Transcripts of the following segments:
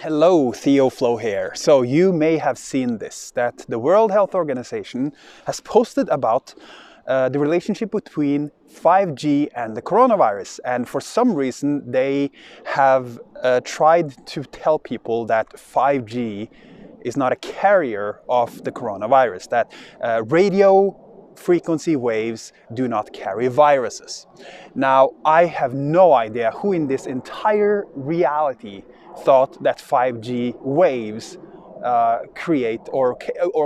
Hello, Theo, Flove here. So you may have seen this, that the World Health Organization has posted about the relationship between 5G and the coronavirus. And for some reason, they have tried to tell people that 5G is not a carrier of the coronavirus, that radio frequency waves do not carry viruses. Now, I have no idea who in this entire reality thought that 5G waves create or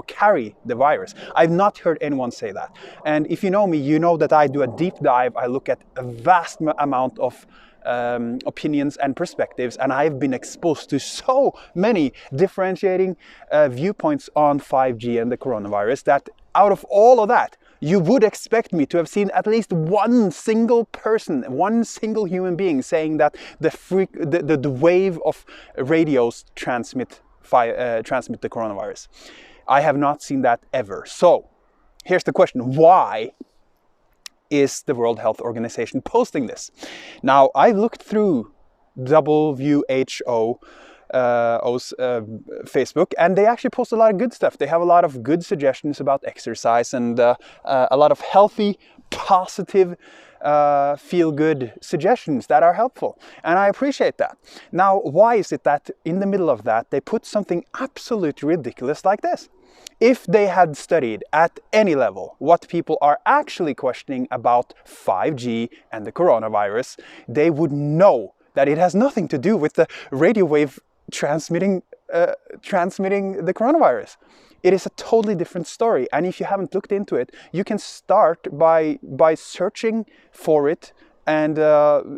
carry the virus. I've not heard anyone say that. And if you know me, you know that I do a deep dive. I look at a vast amount of opinions and perspectives, and I've been exposed to so many differentiating viewpoints on 5G and the coronavirus that out of all of that, you would expect me to have seen at least one single person, one single human being saying that the wave of radios transmit the coronavirus. I have not seen that ever. So here's the question: why is the World Health Organization posting this? Now, I've looked through WHO's Facebook, and they actually post a lot of good stuff. They have a lot of good suggestions about exercise and a lot of healthy, positive, feel-good suggestions that are helpful, and I appreciate that. Now, why is it that in the middle of that they put something absolutely ridiculous like this? If they had studied at any level what people are actually questioning about 5G and the coronavirus, they would know that it has nothing to do with the radio wave transmitting the coronavirus. It is a totally different story, and if you haven't looked into it, you can start by searching for it and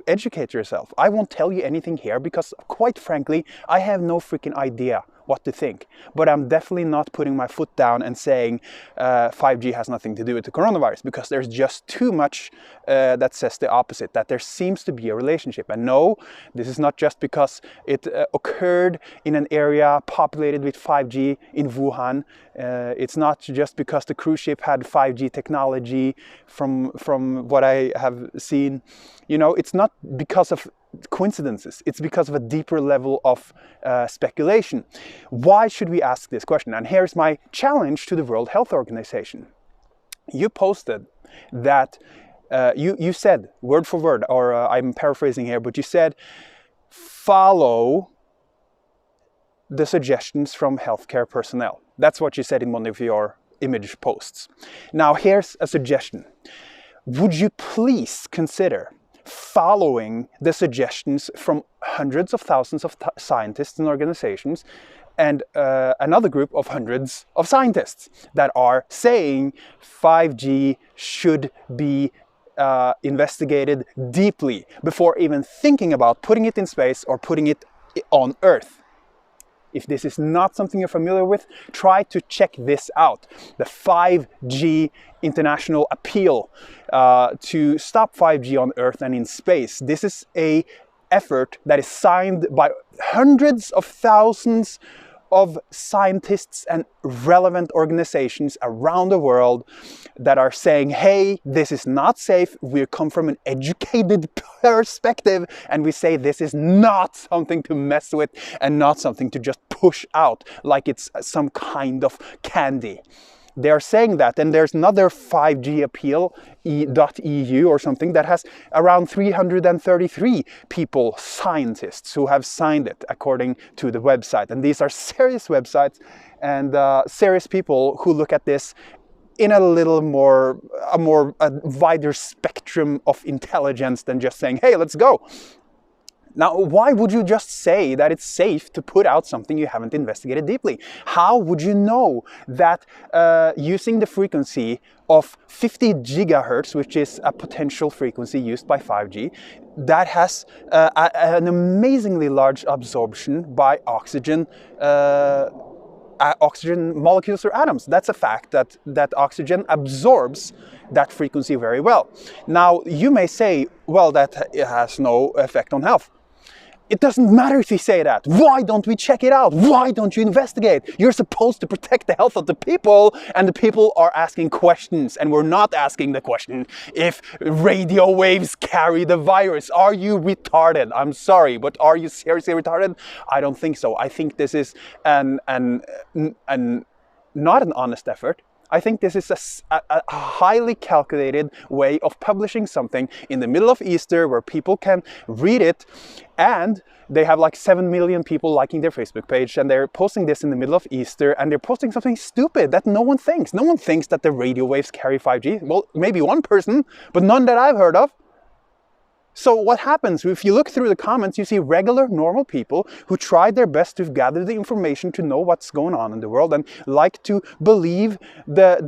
educate yourself. I won't tell you anything here because, quite frankly, I have no freaking idea what to think. But I'm definitely not putting my foot down and saying 5G has nothing to do with the coronavirus, because there's just too much that says the opposite, that there seems to be a relationship. And no, this is not just because it occurred in an area populated with 5G in Wuhan. It's not just because the cruise ship had 5G technology from what I have seen. You know, it's not because of coincidences. It's because of a deeper level of speculation. Why should we ask this question? And here's my challenge to the World Health Organization. You posted that you said, word for word, or I'm paraphrasing here, but you said, follow the suggestions from healthcare personnel. That's what you said in one of your image posts. Now, here's a suggestion. Would you please consider following the suggestions from hundreds of thousands of scientists and organizations, and another group of hundreds of scientists that are saying 5G should be investigated deeply before even thinking about putting it in space or putting it on Earth? If this is not something you're familiar with, try to check this out. The 5G International Appeal to stop 5G on Earth and in space. This is an effort that is signed by hundreds of thousands of scientists and relevant organizations around the world that are saying, hey, this is not safe. We come from an educated perspective, and we say this is not something to mess with and not something to just push out like it's some kind of candy. They're saying that, and there's another 5G appeal, .eu or something, that has around 333 people, scientists, who have signed it, according to the website. And these are serious websites and serious people who look at this in a little more, a wider spectrum of intelligence than just saying, hey, let's go. Now, why would you just say that it's safe to put out something you haven't investigated deeply? How would you know that using the frequency of 50 gigahertz, which is a potential frequency used by 5G, that has an amazingly large absorption by oxygen molecules or atoms? That's a fact, that oxygen absorbs that frequency very well. Now, you may say, well, that has no effect on health. It doesn't matter if you say that. Why don't we check it out? Why don't you investigate? You're supposed to protect the health of the people, and the people are asking questions, and we're not asking the question if radio waves carry the virus. Are you retarded? I'm sorry, but are you seriously retarded? I don't think so. I think this is not an honest effort. I think this is a highly calculated way of publishing something in the middle of Easter where people can read it, and they have like 7 million people liking their Facebook page, and they're posting this in the middle of Easter, and they're posting something stupid that no one thinks. No one thinks that the radio waves carry 5G. Well, maybe one person, but none that I've heard of. So what happens, if you look through the comments, you see regular, normal people who tried their best to gather the information to know what's going on in the world and like to believe that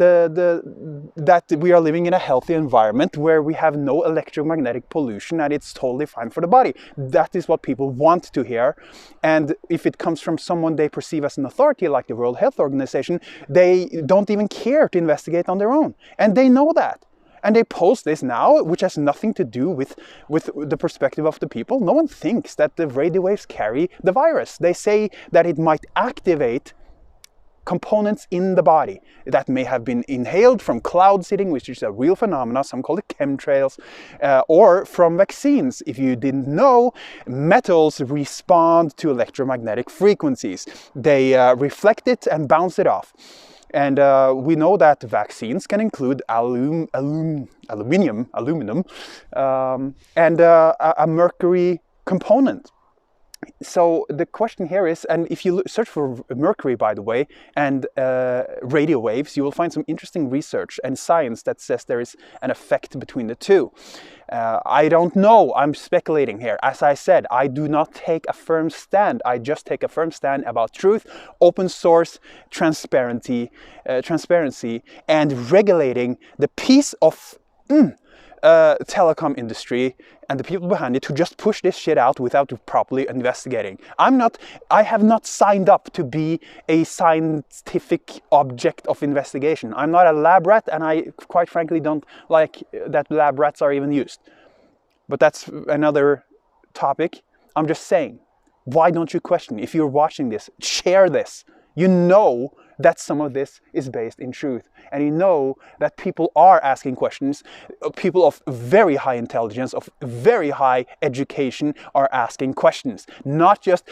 we are living in a healthy environment where we have no electromagnetic pollution and it's totally fine for the body. That is what people want to hear. And if it comes from someone they perceive as an authority, like the World Health Organization, they don't even care to investigate on their own. And they know that. And they post this now, which has nothing to do with the perspective of the people. No one thinks that the radio waves carry the virus. They say that it might activate components in the body that may have been inhaled from cloud seeding, which is a real phenomenon. Some call it chemtrails, or from vaccines. If you didn't know, metals respond to electromagnetic frequencies. They reflect it and bounce it off. And we know that vaccines can include aluminum, and a mercury component. So the question here is, and if you search for mercury, by the way, and radio waves, you will find some interesting research and science that says there is an effect between the two. I don't know, I'm speculating here. As I said, I do not take a firm stand. I just take a firm stand about truth, open source, transparency, and regulating the piece of telecom industry and the people behind it who just push this shit out without properly investigating. I have not signed up to be a scientific object of investigation. I'm not a lab rat, and I quite frankly don't like that lab rats are even used. But that's another topic. I'm just saying, why don't you question? If you're watching this, share this. You know that some of this is based in truth. And you know that people are asking questions. People of very high intelligence, of very high education are asking questions. Not just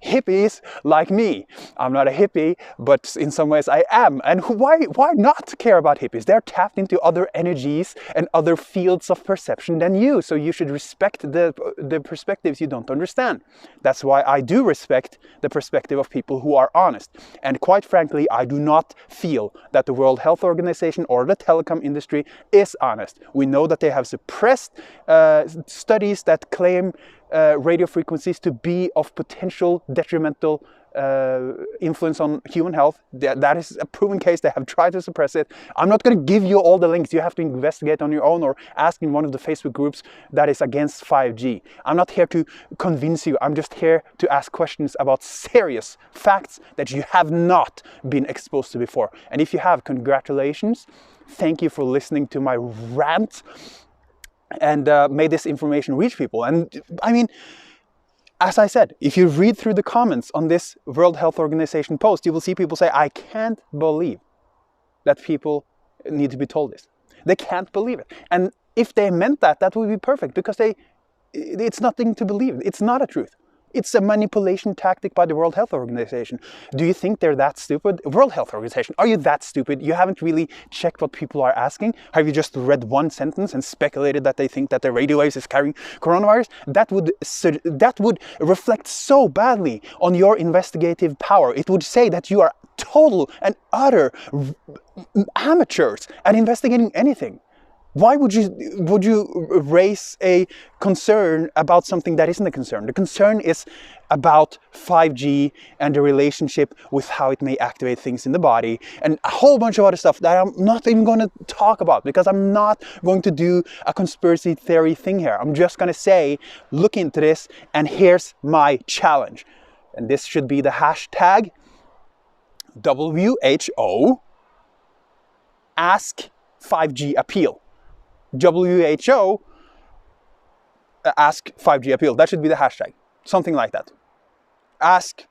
hippies like me. I'm not a hippie, but in some ways I am. And why not care about hippies? They're tapped into other energies and other fields of perception than you. So you should respect the perspectives you don't understand. That's why I do respect the perspective of people who are honest. And quite frankly, I do not feel that the World Health Organization or the telecom industry is honest. We know that they have suppressed studies that claim radio frequencies to be of potential detrimental influence on human health. That is a proven case. They have tried to suppress it. I'm not going to give you all the links. You have to investigate on your own or ask in one of the Facebook groups that is against 5G. I'm not here to convince you. I'm just here to ask questions about serious facts that you have not been exposed to before. And if you have, congratulations. Thank you for listening to my rant. And may this information reach people. And I mean, as I said, if you read through the comments on this World Health Organization post, you will see people say, I can't believe that people need to be told this. They can't believe it. And if they meant that, that would be perfect, because it's nothing to believe. It's not a truth. It's a manipulation tactic by the World Health Organization. Do you think they're that stupid? World Health Organization, are you that stupid? You haven't really checked what people are asking? Have you just read one sentence and speculated that they think that the radio waves is carrying coronavirus? That would reflect so badly on your investigative power. It would say that you are total and utter amateurs at investigating anything. Why would you raise a concern about something that isn't a concern? The concern is about 5G and the relationship with how it may activate things in the body and a whole bunch of other stuff that I'm not even going to talk about, because I'm not going to do a conspiracy theory thing here. I'm just going to say, look into this, and here's my challenge. And this should be the hashtag WHO Ask 5G Appeal. WHO Ask 5G Appeal. That should be the hashtag. Something like that. Ask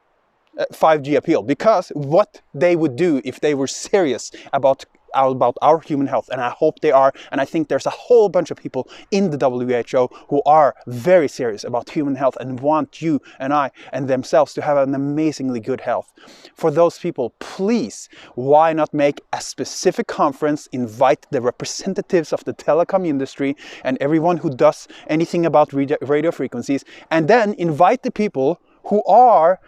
5G appeal, because what they would do if they were serious about our human health, and I hope they are, and I think there's a whole bunch of people in the WHO who are very serious about human health and want you and I and themselves to have an amazingly good health. For those people, please, why not make a specific conference, invite the representatives of the telecom industry and everyone who does anything about radio frequencies, and then invite the people who are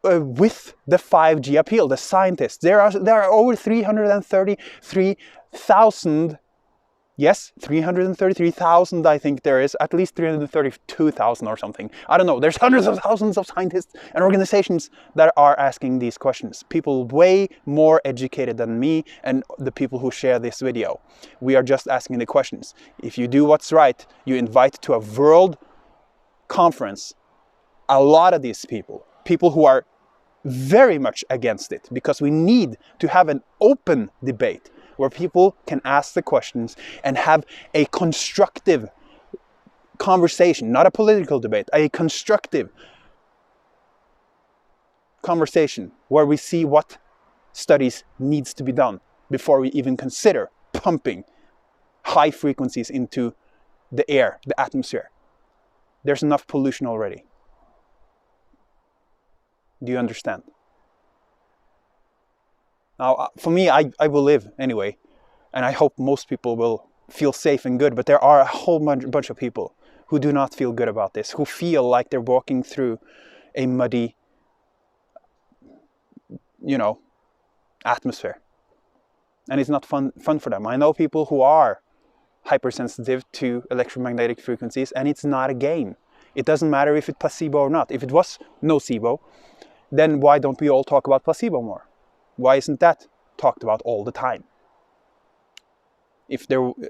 with the 5G appeal, the scientists. There are over 333,000, yes, 333,000, I think there is, at least 332,000 or something. I don't know, there's hundreds of thousands of scientists and organizations that are asking these questions. People way more educated than me and the people who share this video. We are just asking the questions. If you do what's right, you invite to a world conference a lot of these people who are very much against it, because we need to have an open debate where people can ask the questions and have a constructive conversation, not a political debate, a constructive conversation where we see what studies needs to be done before we even consider pumping high frequencies into the air, the atmosphere. There's enough pollution already. Do you understand? Now, for me, I will live anyway, and I hope most people will feel safe and good, but there are a whole bunch of people who do not feel good about this, who feel like they're walking through a muddy, atmosphere. And it's not fun for them. I know people who are hypersensitive to electromagnetic frequencies, and it's not a game. It doesn't matter if it's placebo or not. If it was nocebo, then why don't we all talk about placebo more? Why isn't that talked about all the time?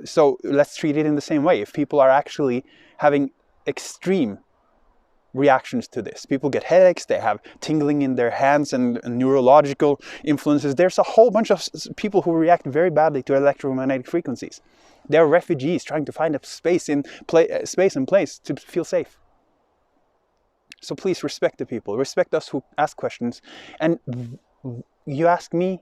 So let's treat it in the same way. If people are actually having extreme reactions to this, people get headaches, they have tingling in their hands and neurological influences. There's a whole bunch of people who react very badly to electromagnetic frequencies. They're refugees trying to find a space and place to feel safe. So please respect the people, respect us who ask questions. And you ask me,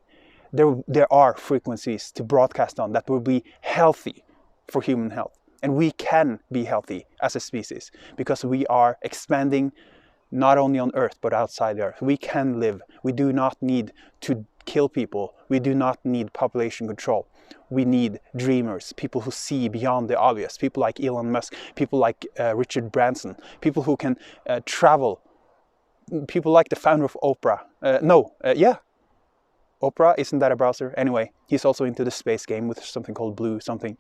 there are frequencies to broadcast on that will be healthy for human health. And we can be healthy as a species because we are expanding not only on Earth but outside the Earth. We can live. We do not need to kill people. We do not need population control. We need dreamers, people who see beyond the obvious, people like Elon Musk, people like Richard Branson, people who can travel, people like the founder of Oprah. Oprah, isn't that a browser? Anyway, he's also into the space game with something called Blue something.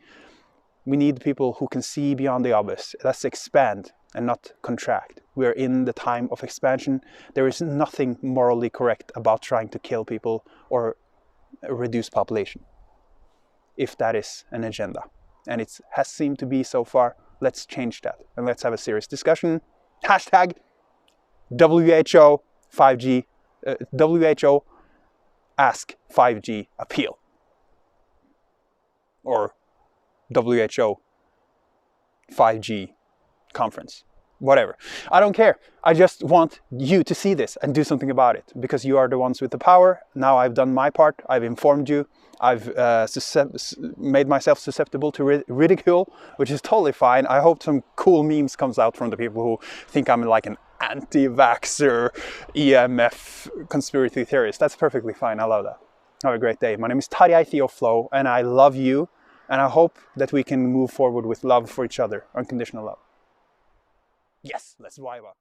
We need people who can see beyond the obvious. Let's expand and not contract. We're in the time of expansion. There is nothing morally correct about trying to kill people or reduce population, if that is an agenda. And it has seemed to be so far. Let's change that and let's have a serious discussion. Hashtag WHO 5G, WHO ask 5G appeal. Or WHO 5G conference. Whatever. I don't care. I just want you to see this and do something about it because you are the ones with the power. Now I've done my part. I've informed you. I've made myself susceptible to ridicule, which is totally fine. I hope some cool memes comes out from the people who think I'm like an anti-vaxxer, EMF conspiracy theorist. That's perfectly fine. I love that. Have a great day. My name is Theo Flove, and I love you. And I hope that we can move forward with love for each other, unconditional love. Yes, let's vibe up.